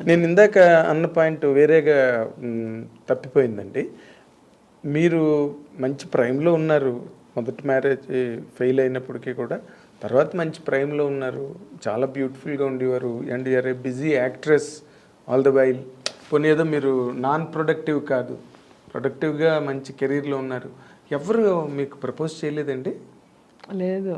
నేను ఇందాక అన్న పాయింట్ వేరేగా తప్పిపోయిందండి. మీరు మంచి ప్రైమ్లో ఉన్నారు, మొదటి మ్యారేజ్ ఫెయిల్ అయినప్పటికీ కూడా తర్వాత మంచి ప్రైమ్లో ఉన్నారు, చాలా బ్యూటిఫుల్గా ఉండేవారు, and you are a busy actress all the while. పోనీ ఏదో మీరు నాన్ ప్రొడక్టివ్ కాదు, ప్రొడక్టివ్గా మంచి కెరీర్లో ఉన్నారు. ఎవరు మీకు ప్రపోజ్ చేయలేదండి? లేదు,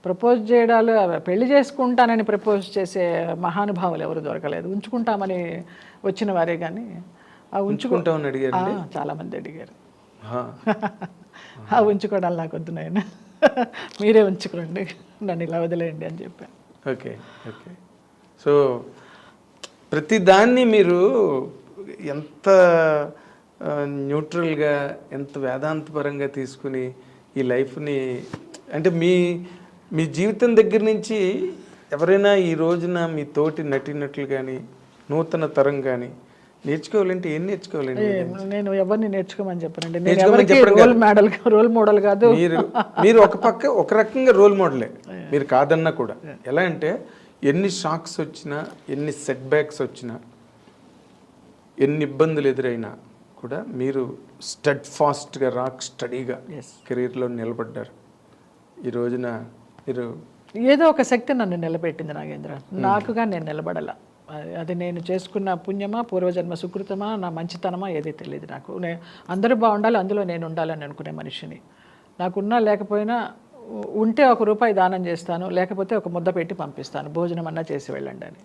ప్రపోజ్ చేయడాలు, పెళ్లి చేసుకుంటానని ప్రపోజ్ చేసే మహానుభావులు ఎవరు దొరకలేదు. ఉంచుకుంటామని వచ్చిన వారే కానీ ఉంచుకుంటామని అడిగారు, చాలామంది అడిగారు. ఉంచుకోవడం నాకు వద్దు నాయన, మీరే ఉంచుకోండి, నన్ను ఇలా వదిలేయండి అని చెప్పాను. Okay okay. సో ప్రతి దాన్ని మీరు ఎంత న్యూట్రల్గా, ఎంత వేదాంతపరంగా తీసుకుని ఈ లైఫ్ని, అంటే మీ జీవితం దగ్గర నుంచి ఎవరైనా ఈ రోజున మీ తోటి నటినట్లు కానీ నూతన తరం కానీ నేర్చుకోవాలంటే ఏం నేర్చుకోవాలండి? నేను ఎవరిని నేర్చుకోమని చెప్పనండి. నేను ఎవరికి రోల్ మోడల్ కాదు. మీరు ఒక రకంగా రోల్ మోడలే, మీరు కాదన్నా కూడా. ఎలా అంటే ఎన్ని షాక్స్ వచ్చినా, ఎన్ని సెట్ బ్యాక్స్ వచ్చినా, ఎన్ని ఇబ్బందులు ఎదురైనా కూడా మీరు స్టడ్ ఫాస్ట్గా, రాక్ స్టడీగా కెరీర్లో నిలబడ్డారు. ఈ రోజున మీరు ఏదో ఒక శక్తి నన్ను నిలబెట్టింది నాగేంద్ర. నాకుగా నేను నిలబడాల. అది నేను చేసుకున్న పుణ్యమా, పూర్వజన్మ సుకృతమా, నా మంచితనమా ఏది తెలియదు నాకు. అందరూ బాగుండాలి, అందులో నేను ఉండాలని అనుకునే మనిషిని. నాకున్నా లేకపోయినా, ఉంటే ₹1 దానం చేస్తాను, లేకపోతే ఒక ముద్ద పెట్టి పంపిస్తాను, భోజనం అన్నా చేసి వెళ్ళండి అని.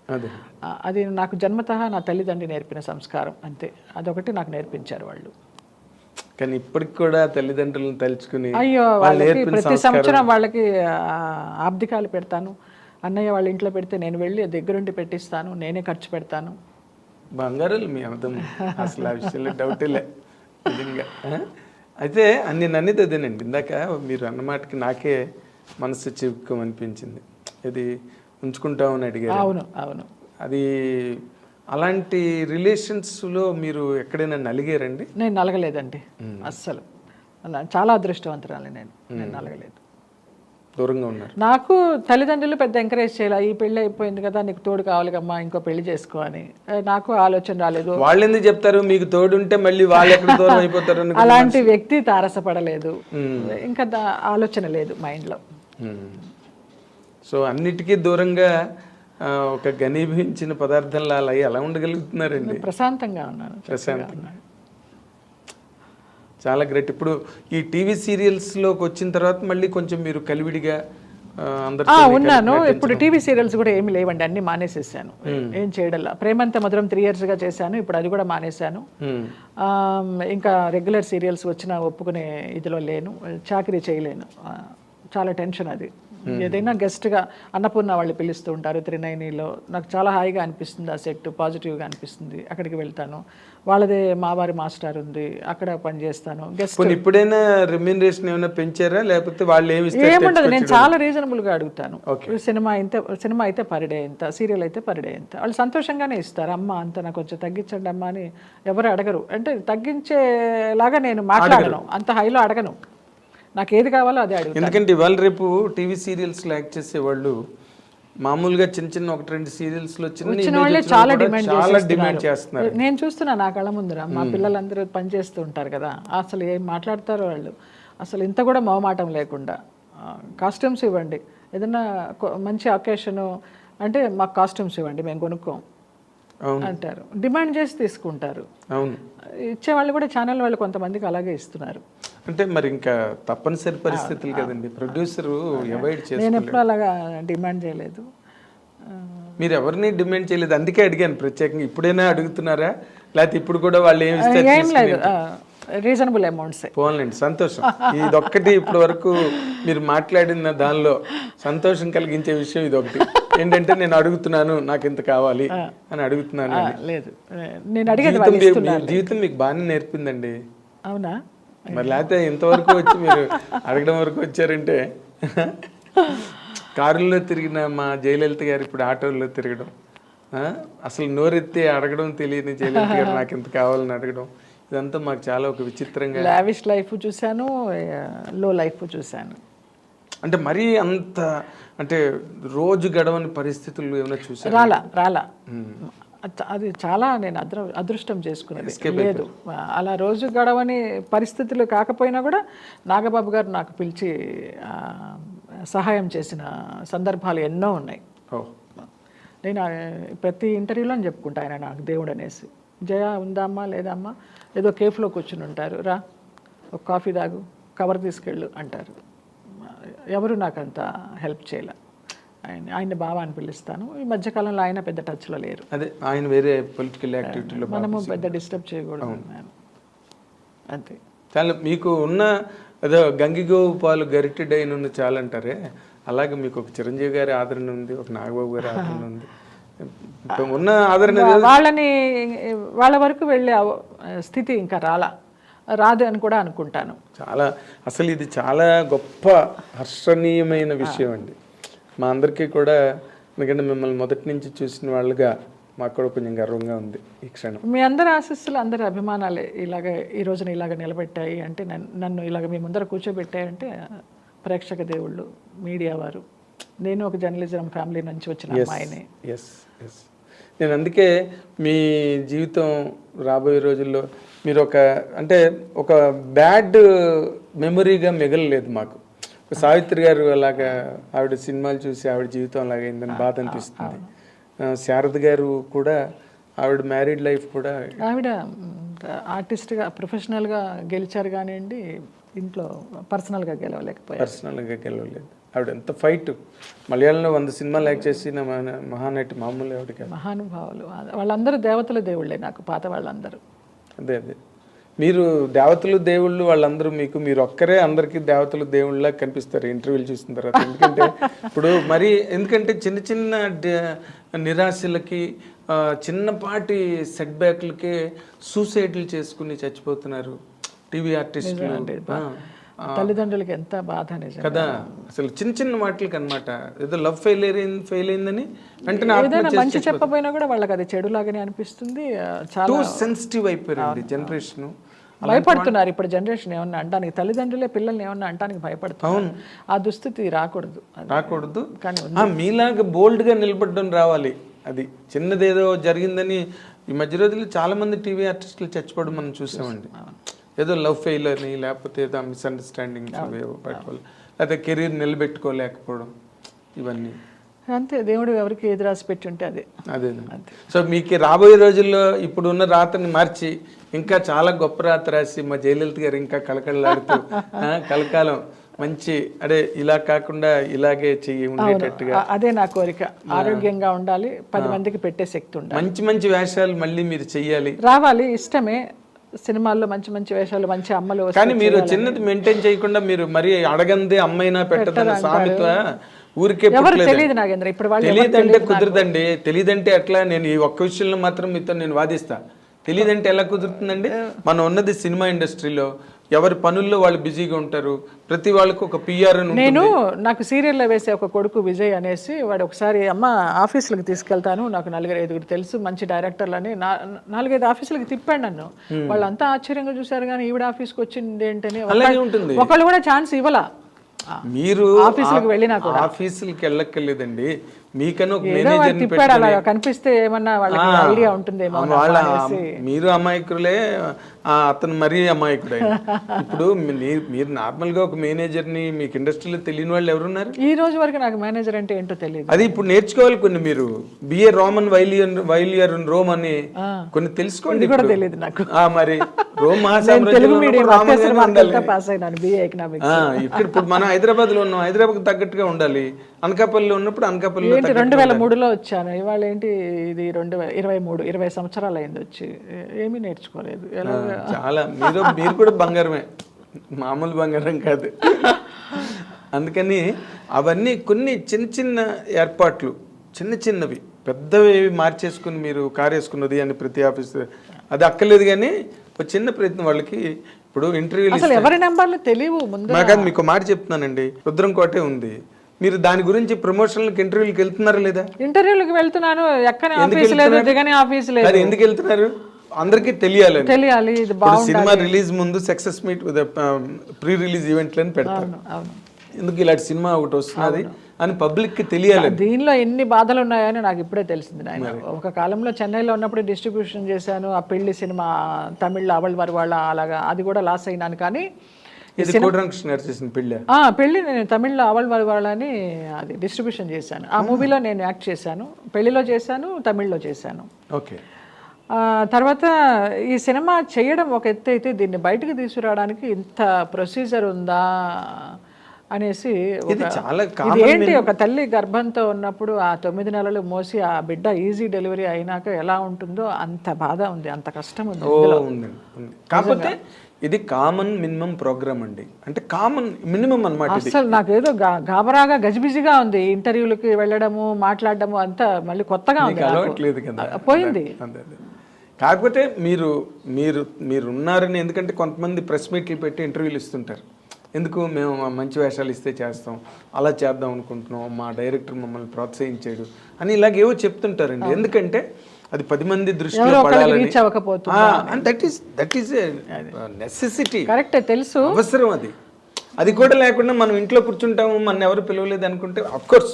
అది నాకు జన్మతః నా తల్లిదండ్రి నేర్పిన సంస్కారం, అంతే. అదొకటి నాకు నేర్పించారు వాళ్ళు. కానీ ఇప్పటికి కూడా తల్లిదండ్రులను తలుచుకుని, అయ్యో, వాళ్ళకి ప్రతి సంవత్సరం వాళ్ళకి ఆబ్దికాలు పెడతాను. అన్నయ్య వాళ్ళ ఇంట్లో పెడితే నేను వెళ్ళి దగ్గరుండి పెట్టిస్తాను, నేనే ఖర్చు పెడతాను. బంగారాలు మీ అర్థం, అసలు ఆ విషయంలో డౌటే లే నిజంగా. అయితే నన్ను అదేనండి, ఇందాక మీరు అన్నమాటకి నాకే మనసు చిక్కుమనిపించింది. ఇది ఉంచుకుంటామని అడిగారు. అవును అవును. అది అలాంటి రిలేషన్స్లో మీరు ఎక్కడైనా నలిగారండి? నేను నలగలేదండి అస్సలు. చాలా అదృష్టవంతురాలి నేను నలగలేదు. దూరంగా ఉన్నారు. నాకు తల్లిదండ్రులు పెద్ద ఎంకరేజ్ చేయాలి. ఈ పెళ్ళి అయిపోయింది కదా, నీకు తోడు కావాలి కమ్మా, ఇంకో పెళ్లి చేసుకో అని. నాకు ఆలోచన రాలేదు. వాళ్ళు ఎందుకు చెప్తారు, మీకు తోడు ఉంటే మళ్ళీ వాళ్ళు ఎక్కడ దూరం అయిపోతారు? అలాంటి వ్యక్తి తారసపడలేదు, ఇంకా ఆలోచన లేదు మైండ్లో. సో అన్నిటికీ దూరంగా ఒక ఘనీభవించిన పదార్థంలా అలా ఎలా ఉండగలుగుతున్నారండి? ప్రశాంతంగా ఉన్నాను, ప్రశాంతంగా. చాలా గ్రేట్. ఇప్పుడు ఈ టీవీ సీరియల్స్లోకి వచ్చిన తర్వాత మళ్ళీ కొంచెం మీరు కలివిడిగా ఉన్నాను. ఇప్పుడు టీవీ సీరియల్స్ కూడా ఏమి లేవండి, అన్ని మానేసేసాను. ఏం చేయడల్లా. ప్రేమంత మధురం 3 yearsగా చేశాను, ఇప్పుడు అది కూడా మానేశాను. ఇంకా రెగ్యులర్ సీరియల్స్ వచ్చినా ఒప్పుకునే ఇదిలో లేను, చాకరీ చేయలేను. చాలా టెన్షన్ అది. ఏదైనా గెస్ట్గా అన్నపూర్ణ వాళ్ళు పిలుస్తూ ఉంటారు త్రినయనిలో, నాకు చాలా హాయిగా అనిపిస్తుంది. ఆ సెట్ పాజిటివ్గా అనిపిస్తుంది, అక్కడికి వెళ్తాను. వాళ్ళదే మావారి మాస్టర్ ఉంది, అక్కడ పనిచేస్తాను. గెస్ట్ ఇప్పుడైనా రెమ్యూనరేషన్ ఏమైనా పెంచారా, లేకపోతే వాళ్ళు ఏముండదు, నేను చాలా రీజనబుల్గా అడుగుతాను. సినిమా అయితే పర్ డే ఎంత, సీరియల్ అయితే పర్ డే ఎంత, వాళ్ళు సంతోషంగానే ఇస్తారు. అమ్మ అంత నాకు కొంచెం తగ్గించండి అమ్మ అని ఎవరు అడగరు. అంటే తగ్గించేలాగా నేను మాట్లాడను, అంత హైలో అడగను. నాకు ఏది కావాలో అదే అడుగుతాను. ఎందుకంటే ఇవాళ రేపు టీవీ సీరియల్స్లో యాక్ట్ చేసేవాళ్ళు మామూలుగా చిన్న 1-2 సీరియల్స్లో వచ్చిన వాళ్ళే చాలా డిమాండ్ చేస్తున్నారు. నేను చూస్తున్నా నా కళ్ళ ముందర, మా పిల్లలందరూ పనిచేస్తూ ఉంటారు కదా, అసలు ఏం మాట్లాడతారో వాళ్ళు. అసలు ఇంత కూడా మొహమాటం లేకుండా కాస్ట్యూమ్స్ ఇవ్వండి, ఏదన్నా మంచి అకేషను అంటే మాకు కాస్ట్యూమ్స్ ఇవ్వండి, మేము కొనుక్కోం అంటారు. డిమాండ్ చేసి తీసుకుంటారు. అవును, ఇచ్చేవాళ్ళు కూడా ఛానల్ వాళ్ళు కొంతమందికి అలాగే ఇస్తున్నారు. అంటే మరి ఇంకా తప్పనిసరి పరిస్థితులు కదండి, ప్రొడ్యూసరు అవాయిడ్ చేస్తారు. నేను ఎప్పుడు అలాగా డిమాండ్ చేయలేదు. మీరు ఎవరిని డిమాండ్ చేయలేదు, అందుకే అడిగాను ప్రత్యేకంగా. ఇప్పుడైనా అడుగుతున్నారా, లేకపోతే ఇప్పుడు కూడా వాళ్ళు ఏం లేదు, రీజనబుల్ అమౌంట్స్. పోన్లేండి, సంతోషం. ఇదొక్కటి ఇప్పటి వరకు మీరు మాట్లాడిన దానిలో సంతోషం కలిగించే విషయం ఇదొకటి. ఏంటంటే నేను అడుగుతున్నాను, నాకు ఇంత కావాలి అని అడుగుతున్నాను. లేదు, నేను అడిగేది జీవితం మీకు బాగానే నేర్పిందండి. అవునా? మరి లేకపోతే ఇంతవరకు వచ్చి మీరు అడగడం వరకు వచ్చారంటే. కారుల్లో తిరిగిన మా జయలలిత గారు ఇప్పుడు ఆటోల్లో తిరగడం, అసలు నోరెత్తి అడగడం తెలియని జయలలిత గారు నాకు ఇంత కావాలని అడగడం, ఇదంతా మాకు చాలా ఒక విచిత్రంగా. లావిష్ లైఫ్ చూశాను, లో లైఫ్ చూశాను. అంటే మరీ అంత అంటే రోజు గడవని పరిస్థితులు ఏమైనా చూసారు? రాలా అది చాలా నేను అదృష్టం చేసుకున్నది. లేదు అలా రోజు గడవని పరిస్థితులు కాకపోయినా కూడా నాగబాబు గారు నాకు పిలిచి సహాయం చేసిన సందర్భాలు ఎన్నో ఉన్నాయి. నేను ప్రతి ఇంటర్వ్యూలో చెప్పుకుంటా, ఆయన నాకు దేవుడు అనేసి. జయ ఉందామ్మా లేదమ్మా, ఏదో కేఫ్లో కూర్చుని ఉంటారు, రా ఒక కాఫీ తాగు, కవర్ తీసుకెళ్ళు అంటారు. ఎవరు నాకు అంత హెల్ప్ చేయలే. ఆయన బావ అని పిలుస్తాను. ఈ మధ్యకాలంలో ఆయన పెద్ద టచ్లో లేరు. అదే ఆయన వేరే పొలిటికల్ యాక్టివిటీలో మనము పెద్ద డిస్టర్బ్ చేయకూడదు అంతే. చాలా మీకు ఉన్న ఏదో గంగిగోవు పాలు గరిటెడైన చాలంటారే, అలాగే మీకు ఒక చిరంజీవి గారి ఆదరణ ఉంది, ఒక నాగబాబు గారి ఆదరణ ఉంది. ఉన్న ఆదరణ వాళ్ళ వరకు వెళ్ళే స్థితి ఇంకా రాదు అని కూడా అనుకుంటాను. చాలా అసలు ఇది చాలా గొప్ప హర్షణీయమైన విషయం అండి మా అందరికీ కూడా. ఎందుకంటే మిమ్మల్ని మొదటి నుంచి చూసిన వాళ్ళుగా మాకు కూడా కొంచెం గర్వంగా ఉంది ఈ క్షణం. మీ అందరి ఆశీస్సులు, అందరి అభిమానాలే ఇలాగ ఈ రోజున ఇలాగ నిలబెట్టాయి అంటే, నన్ను ఇలాగ మీ ముందర కూర్చోబెట్టాయంటే ప్రేక్షక దేవుళ్ళు, మీడియా వారు. నేను ఒక జర్నలిజం ఫ్యామిలీ నుంచి వచ్చిన అమ్మాయిని. ఎస్ నేను అందుకే మీ జీవితం రాబోయే రోజుల్లో మీరు ఒక బ్యాడ్ మెమరీగా మిగలలేదు మాకు. సావిత్రి గారు అలాగా ఆవిడ సినిమాలు చూసి ఆవిడ జీవితం అలాగైందని బాధ అనిపిస్తుంది. శారద గారు కూడా ఆవిడ మ్యారీడ్ లైఫ్ కూడా, ఆవిడ ఆర్టిస్ట్గా ప్రొఫెషనల్గా గెలిచారు కానివ్వండి, ఇంట్లో పర్సనల్గా గెలవలేదు. ఆవిడ ఎంత ఫైట్. మలయాళంలో 100 సినిమాలు యాక్ట్ చేసిన మహానటి, మామూలు ఆవిడకి మహానుభావులు. వాళ్ళందరూ దేవతల దేవుళ్ళే నాకు, పాత వాళ్ళందరూ. అదే మీరు దేవతలు దేవుళ్ళు వాళ్ళందరూ మీరు ఒక్కరే అందరికీ దేవతలు దేవుళ్ళ కనిపిస్తారు ఇంటర్వ్యూలు చూసిన తర్వాత. ఎందుకంటే చిన్న చిన్న నిరాశలకి, చిన్నపాటి సెట్ బ్యాక్లకే సూసైడ్లు చేసుకుని చచ్చిపోతున్నారు టీవీ ఆర్టిస్టులు. తల్లిదండ్రులకి ఎంత బాధ నిజం కదా. అసలు చిన్న చిన్న వాటికి అనమాట, ఏదో లవ్ ఫెయిల్ అయిందని వెంటనే మంచి చెప్పబోయినా కూడా వాళ్ళకి అది చెడులాగానే అనిపిస్తుంది. చాలా సెన్సిటివ్ అయిపోయింది జనరేషన్. భయపడుతున్నారు ఇప్పుడు జనరేషన్ ఏమన్నా అంటానికి, తల్లిదండ్రులే పిల్లల్ని ఏమన్నా అంటానికి భయపడుతున్నారు. ఆ దుస్థితి రాకూడదు. కానీ మీలాగా బోల్డ్గా నిలబడడం రావాలి. అది చిన్నదేదో జరిగిందని ఈ మధ్య రోజుల్లో చాలా మంది టీవీ ఆర్టిస్టులు చచ్చిపోవడం మనం చూసామండి. ఏదో లవ్ ఫెయిల్ అని, లేకపోతే ఏదో మిస్అండర్స్టాండింగ్స్ లేకపోతే కెరీర్ నిలబెట్టుకోలేకపోవడం, ఇవన్నీ అంతే. దేవుడు ఎవరికి ఏది రాసి పెట్టి ఉంటే అదే. సో మీకు రాబోయే రోజుల్లో ఇప్పుడున్న రాతని మార్చి ఇంకా చాలా గొప్ప రాత రాసి మా జయలలిత గారు ఇంకా కలకళలాడుతూ కలకాలం మంచి ఇలా కాకుండా ఇలాగే చెయ్యి ఉండేటట్టుగా, అదే నా కోరిక. ఆరోగ్యంగా ఉండాలి, 10 మందికి పెట్టే శక్తి ఉండాలి, మంచి మంచి వేషాలు మళ్ళీ మీరు చెయ్యాలి, రావాలి. ఇష్టమే సినిమాల్లో మంచి మంచి వేషాలు, మంచి అమ్మలు. కానీ మీరు చిన్నది మెయింటైన్ చేయకుండా మీరు మరి అడగందే అమ్మైనా పెట్టదన్న సామెత ఊరికే తెలియదు నాగేంద్ర. ఇప్పుడు తెలియదంటే కుదరదండి. తెలియదంటే ఎట్లా? నేను ఈ ఒక్క విషయంలో మాత్రం మీతో నేను వాదిస్తా. తెలియదంటే ఎలా కుదురుతుందండి? మనం ఉన్నది సినిమా ఇండస్ట్రీలో, ఎవరి పనుల్లో వాళ్ళు బిజీగా ఉంటారు. ప్రతి వాళ్ళకు ఒక పిఆర్. నాకు సీరియల్లో వేసే ఒక కొడుకు విజయ్ అనేసి, వాడు ఒకసారి అమ్మ ఆఫీసులకు తీసుకెళ్తాను, నాకు 4-5 తెలుసు మంచి డైరెక్టర్లని 4-5 ఆఫీసులకు తిప్పాడు నన్ను. వాళ్ళంతా ఆశ్చర్యంగా చూసారు, కానీ ఈవిడ ఆఫీస్కి వచ్చింది ఏంటని ఒకళ్ళు కూడా ఛాన్స్ ఇవ్వలా. మీరు ఆఫీసులకు వెళ్ళినా కూడా ఆఫీసులకి వెళ్ళక్కర్లేదండి. మీకన్నా ఒక మేనేజర్ కనిపిస్తే ఏమన్నా వాళ్ళకి ఐడియా ఉంటుందేమో. మీరు అమాయకులే, అతను మరీ అమాయకుడు. ఇప్పుడు మీరు నార్మల్ గా ఒక మేనేజర్ని మీకు ఇండస్ట్రీలో తెలియని వాళ్ళు ఎవరున్నారు? ఈ రోజు వరకు నాకు మేనేజర్ అంటే ఏంటో తెలియదు. అది ఇప్పుడు నేర్చుకోవాలి కొన్ని. మీరు బిఏ రోమన్ వైలియర్ రోమ్ అని కొన్ని తెలుసుకోండి. కూడా తెలియదు నాకు. మరి రోమ్ ఇప్పుడు మనం హైదరాబాద్ లో ఉన్నాం, హైదరాబాద్ తగ్గట్టుగా ఉండాలి. అనకాపల్లిలో ఉన్నప్పుడు అనకాపల్లిలో 2003లో వచ్చాను. ఇవాళ ఏంటి ఇది 2023 సంవత్సరాలు అయింది వచ్చి, ఏమీ నేర్చుకోలేదు. చాలా మీరు కూడా బంగారమే, మామూలు బంగారం కాదు. అందుకని అవన్నీ కొన్ని చిన్న చిన్న ఏర్పాట్లు, చిన్నవి పెద్దవి మార్చేసుకుని మీరు కారేసుకున్నది అని ప్రతి ఆఫీస్ అది అక్కర్లేదు. కానీ ఒక చిన్న ప్రయత్నం వాళ్ళకి. ఇప్పుడు ఇంటర్వ్యూలు ఎవరి నెంబర్లు తెలియవు ముందు. నాకది మీకు మాట చెప్తున్నానండి, రుద్రం కోటే ఉంది. మీరు దాని గురించి ప్రమోషన్లకు ఇంటర్వ్యూలకు వెళ్తున్నారా లేదా? ఇంటర్వ్యూలకు వెళ్తున్నాను. ఎక్కడ ఆఫీస్ లేదు, దిగని ఆఫీస్ లేదు. అది ఎందుకు వెళ్తున్నారు? అందరికీ తెలియాలి. ఇది సినిమా రిలీజ్ ముందు సక్సెస్ మీట్, ప్రీ రిలీజ్ ఈవెంట్లను పెడతారు. ఎందుకు ఇలాంటి సినిమా ఒకటి వస్తున్నది అని పబ్లిక్కి తెలియాలి. దీనిలో ఎన్ని బాధలు ఉన్నాయని నాకు ఇప్పుడే తెలిసింది నాయన. ఒక కాలంలో చెన్నైలో ఉన్నప్పుడు డిస్ట్రిబ్యూషన్ చేశాను ఆ పెళ్లి సినిమా, తమిళ్లో అవల్ వరవాళ్ళ, అలాగా అది కూడా లాస్ అయినాను. కానీ ఇది కోటరంకృష్ణ గారు చేసిన పెళ్ళి. పెళ్ళి నేను తమిళ్లో అవల్ వరవాళ్ళని అది డిస్ట్రిబ్యూషన్ చేశాను. ఆ మూవీలో నేను యాక్ట్ చేశాను, పెళ్లిలో చేశాను, తమిళ్లో చేశాను. ఓకే. తర్వాత ఈ సినిమా చేయడం ఒక ఎత్తు అయితే దీన్ని బయటకు తీసుకురావడానికి ఇంత ప్రొసీజర్ ఉందా అనేసి ఇది చాలా ఇది ఏంటి, ఒక తల్లి గర్భంతో ఉన్నప్పుడు ఆ 9 నెలలు మోసి ఆ బిడ్డ ఈజీ డెలివరీ అయినాక ఎలా ఉంటుందో అంత బాధ ఉంది, అంత కష్టం ఉంది. కాకపోతే ఇది కామన్ మినిమం ప్రోగ్రామ్ అండి, అంటే కామన్ మినిమం అన్నమాట. అసలు నాకేదో గాబరాగా గజిబిజిగా ఉంది, ఇంటర్వ్యూలకి వెళ్ళడము మాట్లాడడము అంతా మళ్ళీ కొత్తగా ఉంది, అలవాట్లేదు కదా పోయింది. కాకపోతే మీరు ఉన్నారని, ఎందుకంటే కొంతమంది ప్రెస్ మీట్లు పెట్టి ఇంటర్వ్యూలు ఇస్తుంటారు, ఎందుకు మేము మంచి వేషాలు ఇస్తే చేస్తాం, అలా చేద్దాం అనుకుంటున్నాం, మా డైరెక్టర్ మమ్మల్ని ప్రోత్సహించాడు అని ఇలాగేవో చెప్తుంటారండి. ఎందుకంటే అది 10 మంది దృష్టిలో పడాలని, దట్ ఈస్ నెసెసిటీ, కరెక్ట్, తెలుసు, అవసరం. అది కూడా లేకుండా మనం ఇంట్లో కూర్చుంటాము, మన ఎవరు పిలవలేదు అనుకుంటే అఫ్ కోర్స్